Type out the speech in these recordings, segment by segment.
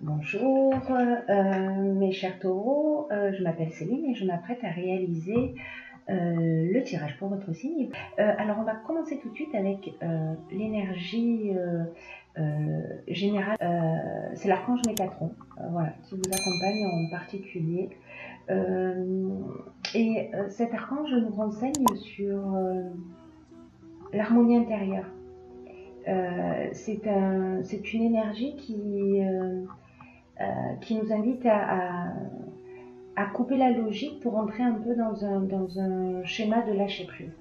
Bonjour, mes chers taureaux, je m'appelle Céline et je m'apprête à réaliser le tirage pour votre signe. Alors on va commencer tout de suite avec l'énergie générale. C'est l'archange Métatron, voilà, qui vous accompagne en particulier. Cet archange nous renseigne sur l'harmonie intérieure. C'est une énergie qui nous invite à couper la logique pour entrer un peu dans un schéma de lâcher prise.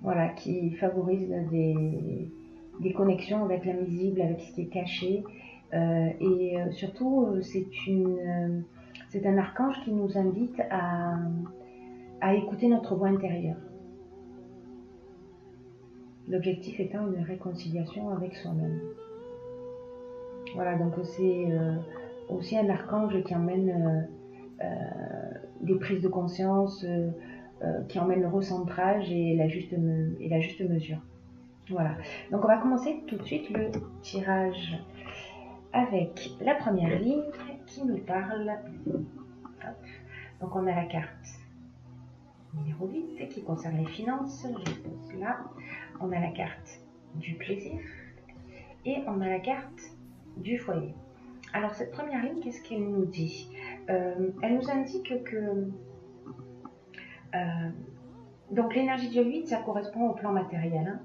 Voilà, qui favorise des connexions avec l'invisible, avec ce qui est caché. Surtout, c'est un archange qui nous invite à écouter notre voix intérieure. L'objectif étant une réconciliation avec soi-même. Voilà, donc c'est aussi un archange qui emmène des prises de conscience, qui emmènent le recentrage et la juste mesure. Voilà, donc on va commencer tout de suite le tirage avec la première ligne qui nous parle. Hop. Donc on a la carte numéro 8 qui concerne les finances, je pose là. On a la carte du plaisir et on a la carte du foyer. Alors cette première ligne, qu'est-ce qu'elle nous dit? Elle nous indique que donc l'énergie de 8, ça correspond au plan matériel.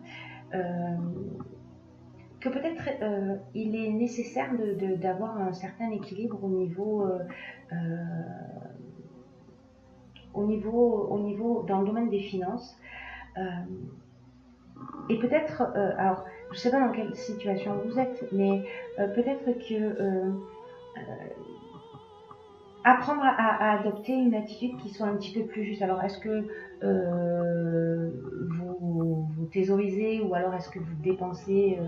Que peut-être il est nécessaire d'avoir un certain équilibre au niveau dans le domaine des finances. Et peut-être, alors je ne sais pas dans quelle situation vous êtes, mais peut-être que apprendre à adopter une attitude qui soit un petit peu plus juste. Alors, est-ce que vous thésaurisez ou alors est-ce que vous dépensez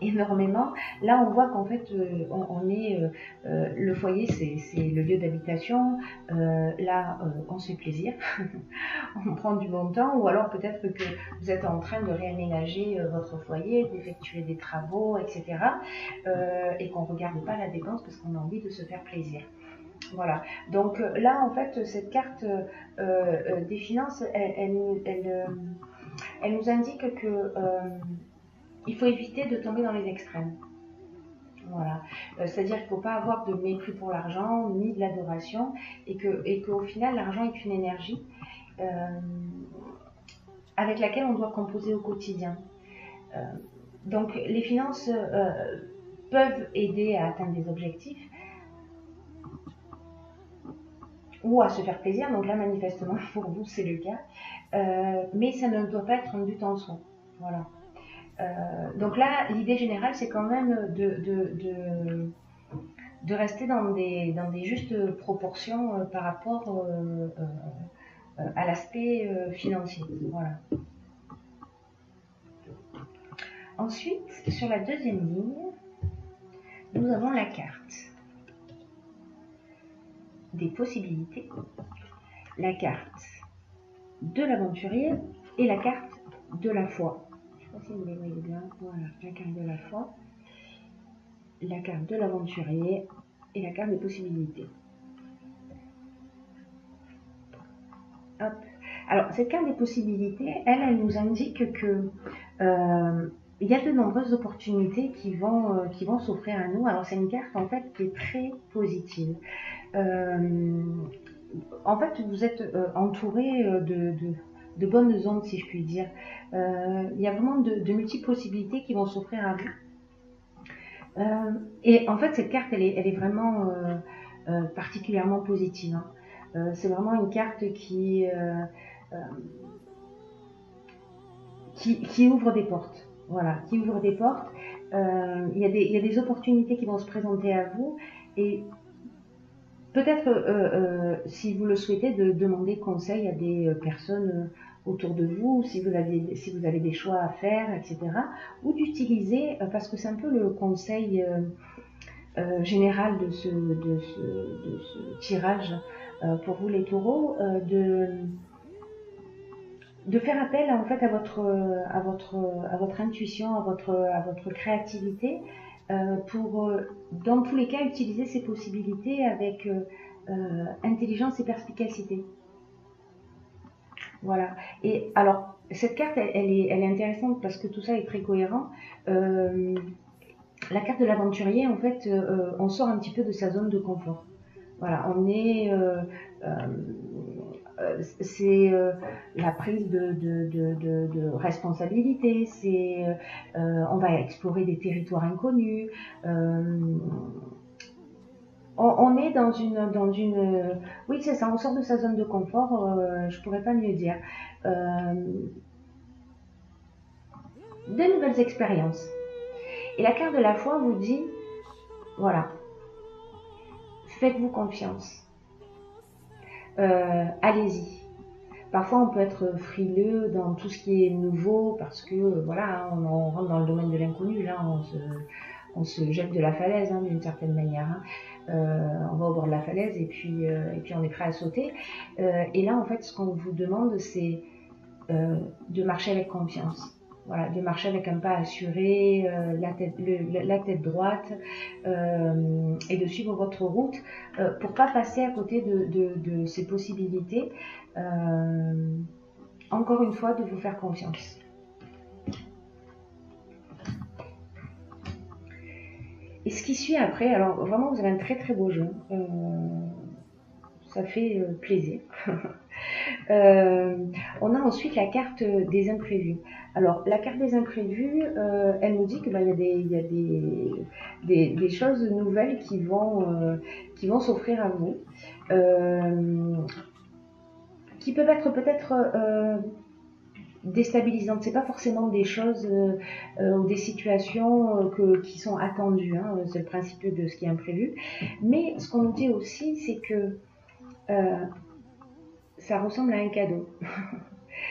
énormément? Là, on voit qu'en fait, le foyer, c'est le lieu d'habitation. Là, on se fait plaisir, on prend du bon temps, ou alors peut-être que vous êtes en train de réaménager votre foyer, d'effectuer des travaux, etc. Et qu'on ne regarde pas la dépense parce qu'on a envie de se faire plaisir. Voilà, donc là en fait cette carte des finances, elle nous indique que il faut éviter de tomber dans les extrêmes. Voilà, c'est-à-dire qu'il ne faut pas avoir de mépris pour l'argent ni de l'adoration et qu'au final l'argent est une énergie avec laquelle on doit composer au quotidien. Donc les finances peuvent aider à atteindre des objectifs ou à se faire plaisir, donc là manifestement pour vous c'est le cas, mais ça ne doit pas être un but en soi. Voilà. Donc là l'idée générale c'est quand même de rester dans des justes proportions par rapport à l'aspect financier. Voilà. Ensuite, sur la deuxième ligne, nous avons la carte des possibilités, la carte de l'aventurier et la carte de la foi. Je ne sais pas si vous les voyez bien. Voilà, la carte de la foi, la carte de l'aventurier et la carte des possibilités. Hop. Alors, cette carte des possibilités, elle nous indique que il y a de nombreuses opportunités qui vont s'offrir à nous. Alors, c'est une carte en fait qui est très positive. En fait, vous êtes entouré de bonnes ondes, si je puis dire. Il y a vraiment de multiples possibilités qui vont s'offrir à vous. Et en fait, cette carte, elle est vraiment particulièrement positive. C'est vraiment une carte qui ouvre des portes. Voilà, qui ouvre des portes. Il y a des opportunités qui vont se présenter à vous et peut-être, si vous le souhaitez, de demander conseil à des personnes autour de vous, si vous avez des choix à faire, etc. Ou d'utiliser, parce que c'est un peu le conseil général de ce tirage pour vous les taureaux, de faire appel en fait à votre intuition, à votre créativité, dans tous les cas, utiliser ces possibilités avec intelligence et perspicacité. Voilà. Et alors, cette carte, elle est intéressante parce que tout ça est très cohérent. La carte de l'aventurier, en fait, on sort un petit peu de sa zone de confort. Voilà, c'est la prise de responsabilité, on va explorer des territoires inconnus. On est oui, c'est ça, on sort de sa zone de confort, je pourrais pas mieux dire. De nouvelles expériences. Et la carte de la foi vous dit, voilà, faites-vous confiance. Allez-y. Parfois, on peut être frileux dans tout ce qui est nouveau parce que, voilà, on rentre dans le domaine de l'inconnu. Là, on se jette de la falaise, hein, d'une certaine manière. Hein. On va au bord de la falaise et puis on est prêt à sauter. Et là, en fait, ce qu'on vous demande, c'est de marcher avec confiance. Voilà, de marcher avec un pas assuré, la tête droite, et de suivre votre route pour pas passer à côté de ces possibilités. Encore une fois, de vous faire confiance. Et ce qui suit après, alors vraiment vous avez un très très beau jeu, ça fait plaisir. On a ensuite la carte des imprévus. Alors la carte des imprévus, elle nous dit que il y a des choses nouvelles qui vont s'offrir à vous, qui peuvent être peut-être déstabilisantes. C'est pas forcément des choses ou des situations qui sont attendues. Hein, c'est le principe de ce qui est imprévu. Mais ce qu'on nous dit aussi, c'est que ça ressemble à un cadeau.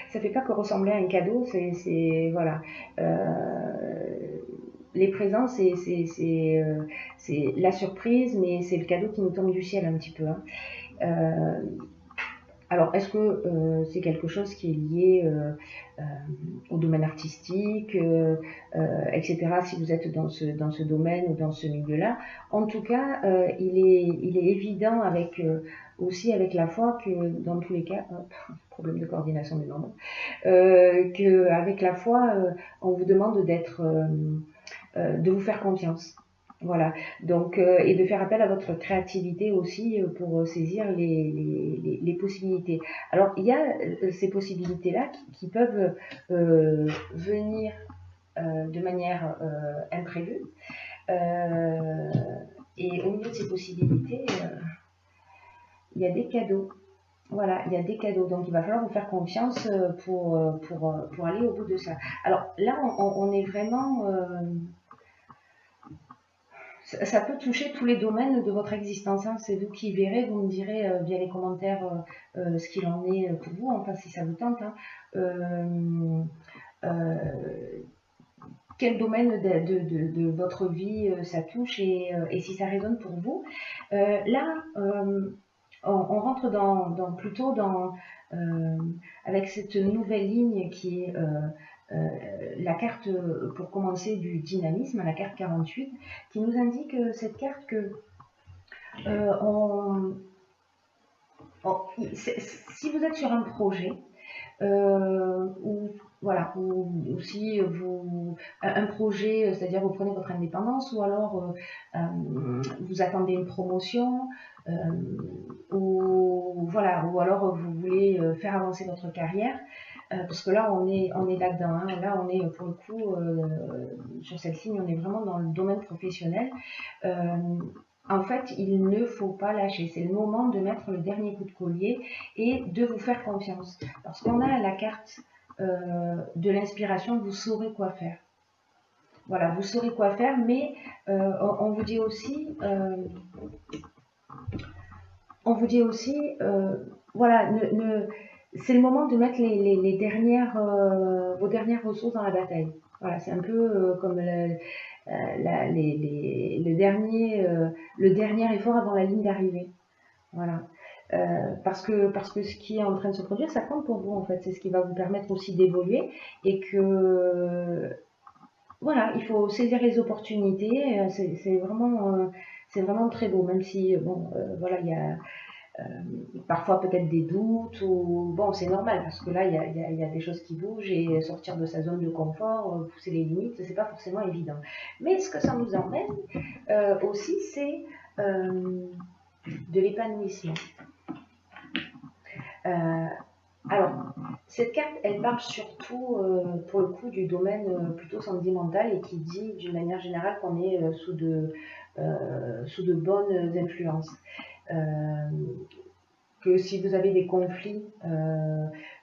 Ça fait pas que ressembler à un cadeau, c'est voilà. Les présents, c'est la surprise, mais c'est le cadeau qui nous tombe du ciel un petit peu. Hein. Alors, est-ce que c'est quelque chose qui est lié au domaine artistique, etc., si vous êtes dans ce domaine ou dans ce milieu-là? En tout cas, il est évident aussi avec la foi que dans tous les cas, problème de coordination des membres, qu'avec la foi, on vous demande de vous faire confiance. Voilà, donc, et de faire appel à votre créativité aussi pour saisir les possibilités. Alors, il y a ces possibilités-là qui peuvent venir de manière imprévue. Et au milieu de ces possibilités, il y a des cadeaux. Voilà, il y a des cadeaux. Donc, il va falloir vous faire confiance pour aller au bout de ça. Alors, là, on est vraiment... ça peut toucher tous les domaines de votre existence. Hein. C'est vous qui verrez, vous me direz via les commentaires ce qu'il en est pour vous, enfin si ça vous tente. Hein. Quel domaine de votre vie ça touche et si ça résonne pour vous. Là, on rentre plutôt avec cette nouvelle ligne qui est la carte, pour commencer, du dynamisme, la carte 48, qui nous indique cette carte que si vous êtes sur un projet, ou voilà, ou si un projet, c'est-à-dire vous prenez votre indépendance, ou alors vous attendez une promotion, ou voilà, ou alors vous voulez faire avancer votre carrière, parce que là on est là-dedans, hein. Là on est pour le coup sur cette ligne, on est vraiment dans le domaine professionnel. En fait, il ne faut pas lâcher. C'est le moment de mettre le dernier coup de collier et de vous faire confiance. Parce qu'on a la carte de l'inspiration, vous saurez quoi faire. Voilà, vous saurez quoi faire, mais on vous dit aussi, voilà, c'est le moment de mettre vos dernières ressources dans la bataille. Voilà, c'est un peu comme le dernier effort avant la ligne d'arrivée. Voilà. Parce que ce qui est en train de se produire, ça compte pour vous en fait. C'est ce qui va vous permettre aussi d'évoluer et que voilà, il faut saisir les opportunités, c'est vraiment très beau, même si, bon, voilà, il y a parfois peut-être des doutes, ou bon, c'est normal, parce que là, il y a des choses qui bougent, et sortir de sa zone de confort, pousser les limites, c'est pas forcément évident. Mais ce que ça nous emmène aussi, c'est de l'épanouissement. Euh, alors, cette carte, elle parle surtout, pour le coup, du domaine plutôt sentimental, et qui dit d'une manière générale qu'on est sous de bonnes influences. Que si vous avez des conflits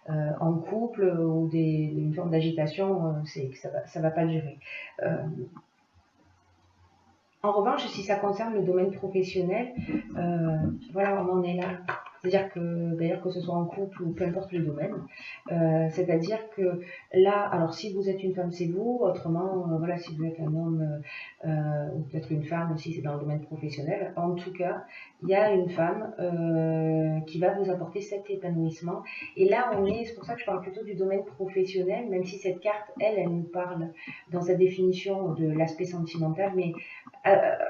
en couple, ou une forme d'agitation, c'est que ça va pas durer. En revanche, si ça concerne le domaine professionnel, voilà, on en est là. C'est-à-dire que, d'ailleurs, que ce soit en couple ou peu importe le domaine, c'est-à-dire que là, alors si vous êtes une femme, c'est vous, autrement, voilà, si vous êtes un homme, ou peut-être une femme aussi, c'est dans le domaine professionnel. En tout cas, il y a une femme qui va vous apporter cet épanouissement. Et là, c'est pour ça que je parle plutôt du domaine professionnel, même si cette carte, elle nous parle dans sa définition de l'aspect sentimental, mais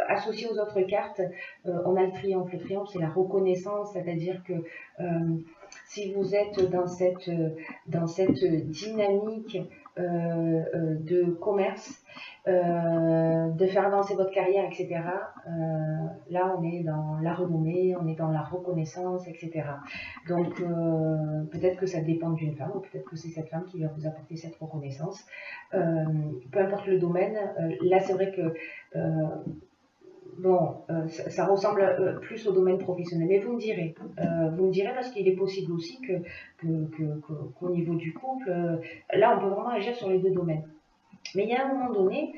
associé aux autres cartes, on a le triomphe. Le triomphe, c'est la reconnaissance, c'est-à-dire que si vous êtes dans cette dynamique de commerce, de faire avancer votre carrière, etc., là, on est dans la renommée, on est dans la reconnaissance, etc. Donc, peut-être que ça dépend d'une femme, ou peut-être que c'est cette femme qui va vous apporter cette reconnaissance. Peu importe le domaine, là, c'est vrai que bon, ça ressemble plus au domaine professionnel, mais vous me direz, parce qu'il est possible aussi qu'au niveau du couple, là on peut vraiment agir sur les deux domaines. Mais il y a un moment donné,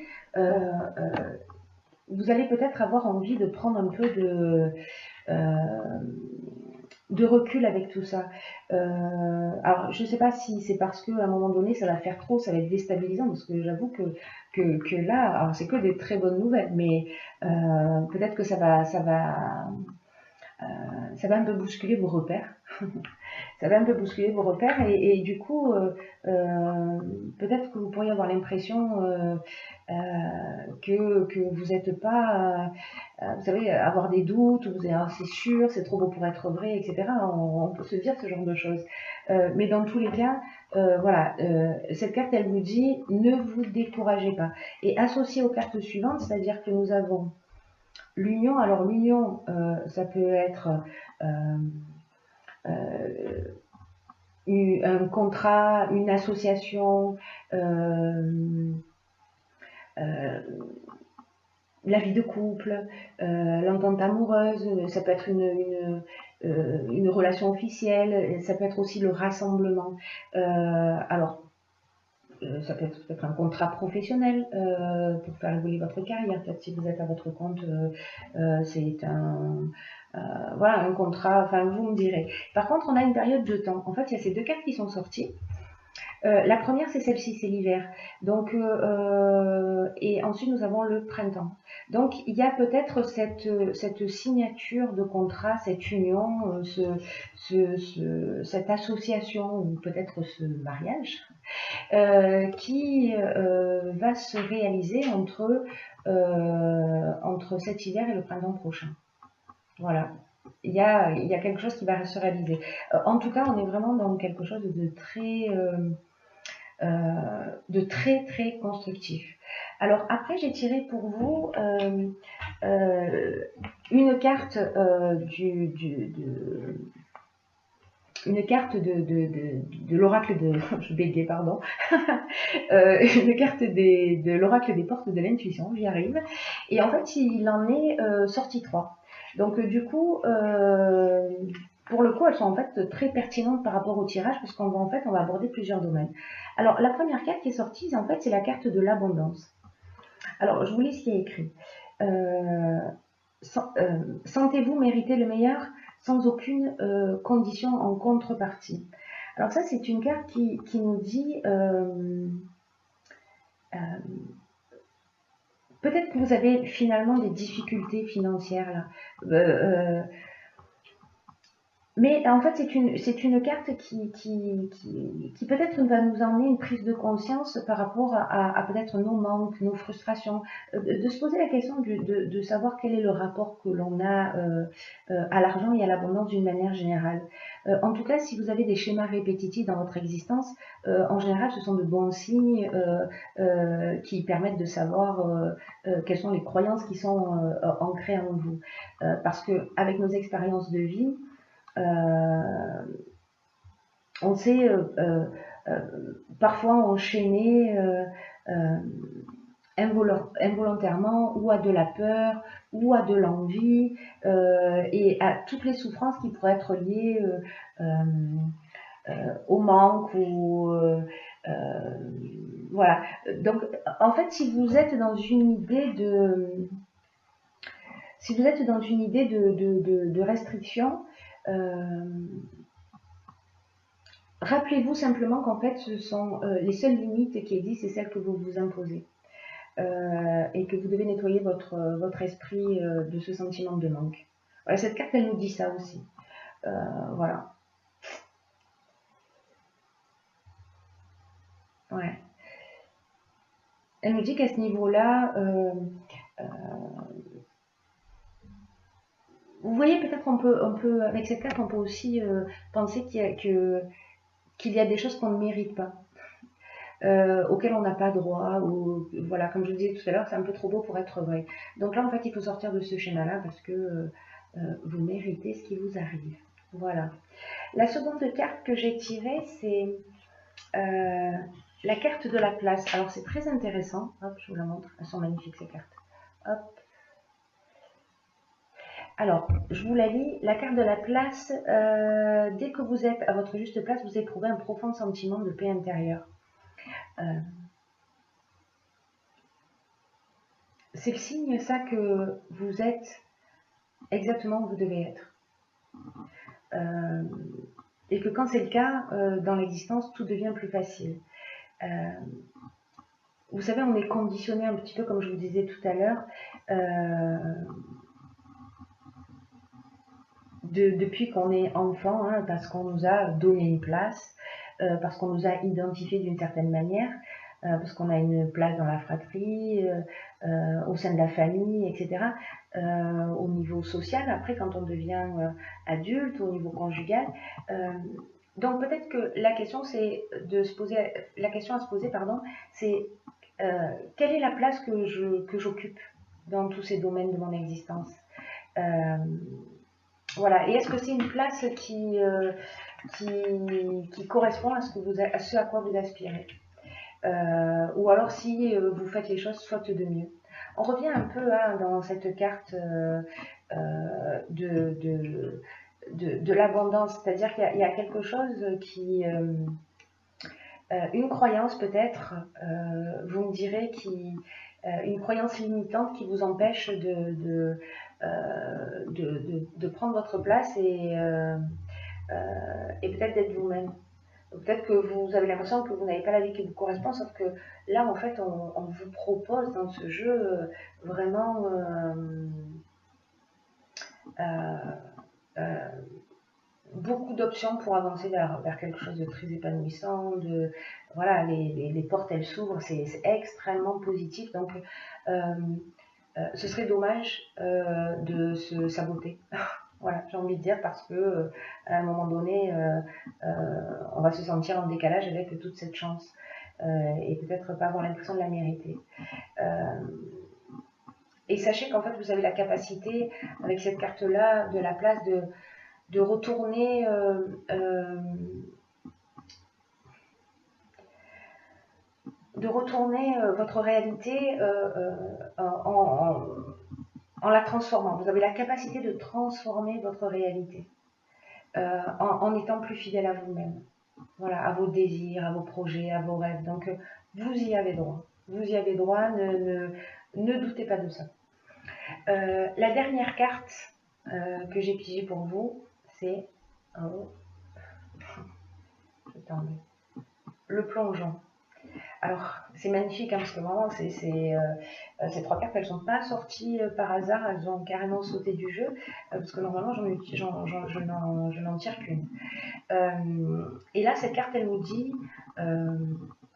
vous allez peut-être avoir envie de prendre un peu de recul avec tout ça. Alors, je ne sais pas si c'est parce qu'à un moment donné, ça va faire trop, ça va être déstabilisant, parce que j'avoue que là, alors c'est que des très bonnes nouvelles, mais peut-être que ça va un peu bousculer vos repères. Ça va un peu bousculer vos repères, et du coup, peut-être que vous pourriez avoir l'impression que vous n'êtes pas, vous savez, avoir des doutes, ou vous êtes, ah, c'est sûr, c'est trop beau pour être vrai, etc. On peut se dire ce genre de choses. Mais dans tous les cas, voilà, cette carte, elle vous dit, ne vous découragez pas. Et associée aux cartes suivantes, c'est-à-dire que nous avons l'union. Alors l'union, ça peut être un contrat, une association, la vie de couple, l'entente amoureuse, ça peut être une relation officielle, ça peut être aussi le rassemblement. Alors, ça peut être peut-être un contrat professionnel pour faire évoluer votre carrière. Peut-être si vous êtes à votre compte, c'est voilà, un contrat, enfin vous me direz. Par contre, on a une période de temps. En fait, il y a ces deux cartes qui sont sorties. La première, c'est celle-ci, c'est l'hiver. Donc, et ensuite, nous avons le printemps. Donc, il y a peut-être cette signature de contrat, cette union, cette association, ou peut-être ce mariage, qui va se réaliser entre cet hiver et le printemps prochain. Voilà. Il y a quelque chose qui va se réaliser. En tout cas, on est vraiment dans quelque chose de très très constructif. Alors après, j'ai tiré pour vous une carte une carte de l'oracle de je bégayais, pardon. Une carte de l'oracle des portes de l'intuition, j'y arrive. Et en fait, il en est sorti 3. Donc du coup, pour le coup, elles sont en fait très pertinentes par rapport au tirage, parce qu'on va on va aborder plusieurs domaines. Alors la première carte qui est sortie, en fait, c'est la carte de l'abondance. Alors je vous lis ce qui est écrit. Sentez-vous mériter le meilleur sans aucune condition en contrepartie. Alors ça, c'est une carte qui nous dit peut-être que vous avez finalement des difficultés financières là. Mais en fait, c'est une carte qui peut-être va nous emmener une prise de conscience par rapport à peut-être nos manques, nos frustrations, de se poser la question de savoir quel est le rapport que l'on a à l'argent et à l'abondance d'une manière générale. En tout cas, si vous avez des schémas répétitifs dans votre existence, en général, ce sont de bons signes qui permettent de savoir quelles sont les croyances qui sont ancrées en vous. Parce que avec nos expériences de vie, euh, on s'est euh, parfois enchaîné involontairement ou à de la peur ou à de l'envie et à toutes les souffrances qui pourraient être liées au manque ou voilà. Donc en fait, si vous êtes dans une idée de restriction, euh, rappelez-vous simplement qu'en fait, ce sont les seules limites qui existent, c'est celles que vous vous imposez. Et que vous devez nettoyer votre esprit de ce sentiment de manque. Voilà, cette carte, elle nous dit ça aussi. Voilà. Ouais. Elle nous dit qu'à ce niveau-là, vous voyez, peut-être avec cette carte, on peut aussi penser qu'il y a des choses qu'on ne mérite pas. Auxquelles on n'a pas droit, ou voilà, comme je vous disais tout à l'heure, c'est un peu trop beau pour être vrai. Donc là, en fait, il faut sortir de ce schéma-là parce que vous méritez ce qui vous arrive. Voilà. La seconde carte que j'ai tirée, c'est la carte de la place. Alors c'est très intéressant. Hop, je vous la montre. Elles sont magnifiques ces cartes. Hop. Alors, je vous la lis. La carte de la place, dès que vous êtes à votre juste place, vous éprouvez un profond sentiment de paix intérieure. C'est le signe, ça, que vous êtes exactement où vous devez être. Et que quand c'est le cas, dans l'existence, tout devient plus facile. Vous savez, on est conditionné un petit peu, comme je vous disais tout à l'heure, depuis qu'on est enfant, hein, parce qu'on nous a donné une place, parce qu'on nous a identifié d'une certaine manière, parce qu'on a une place dans la fratrie, au sein de la famille, etc. Au niveau social, après, quand on devient adulte, au niveau conjugal. Donc peut-être que la question, c'est de se poser, la question à se poser, pardon, c'est quelle est la place que j'occupe dans tous ces domaines de mon existence. Voilà. Et est-ce que c'est une place qui correspond à ce à quoi vous aspirez, ou alors si vous faites les choses faute de mieux. On revient un peu hein, dans cette carte de l'abondance, c'est-à-dire qu'il y a quelque chose une croyance peut-être, vous me direz, une croyance limitante qui vous empêche de prendre votre place et peut-être d'être vous-même. Peut-être que vous avez l'impression que vous n'avez pas la vie qui vous correspond, sauf que là, en fait, on vous propose dans ce jeu vraiment euh, euh, beaucoup d'options pour avancer vers quelque chose de très épanouissant. Voilà, les portes, elles s'ouvrent, c'est extrêmement positif. Donc, ce serait dommage de se saboter. Voilà, j'ai envie de dire, parce que à un moment donné, on va se sentir en décalage avec toute cette chance et peut-être pas avoir l'impression de la mériter. Et sachez qu'en fait, vous avez la capacité, avec cette carte-là, de la place, de retourner votre réalité en la transformant. Vous avez la capacité de transformer votre réalité en étant plus fidèle à vous-même. Voilà, à vos désirs, à vos projets, à vos rêves. Donc, vous y avez droit. Vous y avez droit, ne doutez pas de ça. La dernière carte que j'ai pigée pour vous, c'est le plongeon. Alors, c'est magnifique, hein, parce que vraiment, ces trois cartes, elles ne sont pas sorties par hasard, elles ont carrément sauté du jeu, parce que normalement, je n'en tire qu'une. Et là, cette carte, elle nous dit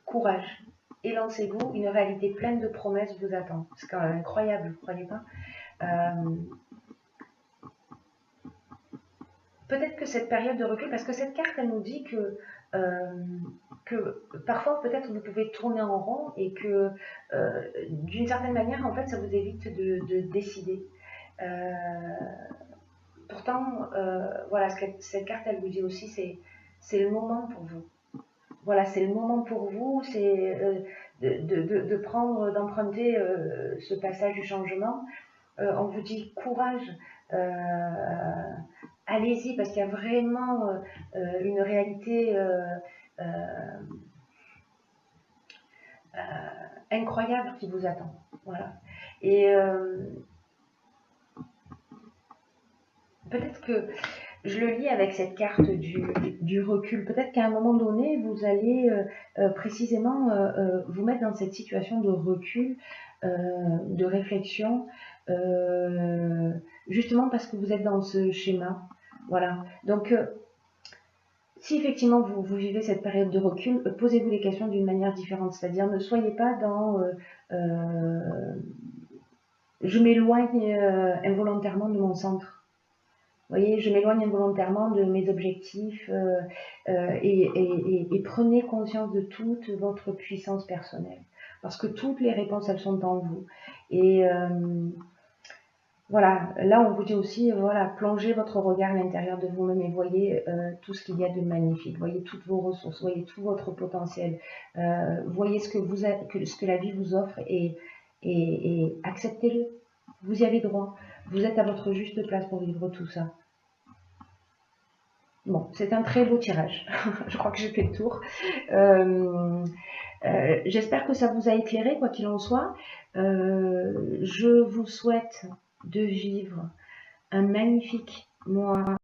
courage, élancez-vous, une réalité pleine de promesses vous attend. C'est quand même incroyable, vous ne croyez pas? Peut-être que cette période de recul, parce que cette carte, elle nous dit que parfois, peut-être, vous pouvez tourner en rond et que, d'une certaine manière, en fait, ça vous évite de décider. Pourtant, voilà, cette carte, elle vous dit aussi, c'est le moment pour vous. Voilà, c'est le moment pour vous, c'est de prendre, d'emprunter ce passage du changement. On vous dit courage, allez-y, parce qu'il y a vraiment une réalité incroyable qui vous attend. Voilà. Et peut-être que je le lis avec cette carte du recul. Peut-être qu'à un moment donné, vous allez précisément vous mettre dans cette situation de recul, de réflexion, justement parce que vous êtes dans ce schéma. Voilà. Donc, si effectivement vous vivez cette période de recul, posez-vous les questions d'une manière différente. C'est-à-dire, ne soyez pas dans je m'éloigne involontairement de mon centre. Vous voyez, je m'éloigne involontairement de mes objectifs et prenez conscience de toute votre puissance personnelle. Parce que toutes les réponses, elles sont en vous. Et voilà, là on vous dit aussi, voilà, plongez votre regard à l'intérieur de vous-même et voyez tout ce qu'il y a de magnifique. Voyez toutes vos ressources, voyez tout votre potentiel. Voyez ce que la vie vous offre et acceptez-le. Vous y avez droit. Vous êtes à votre juste place pour vivre tout ça. Bon, c'est un très beau tirage. Je crois que j'ai fait le tour. J'espère que ça vous a éclairé, quoi qu'il en soit. Je vous souhaite de vivre un magnifique mois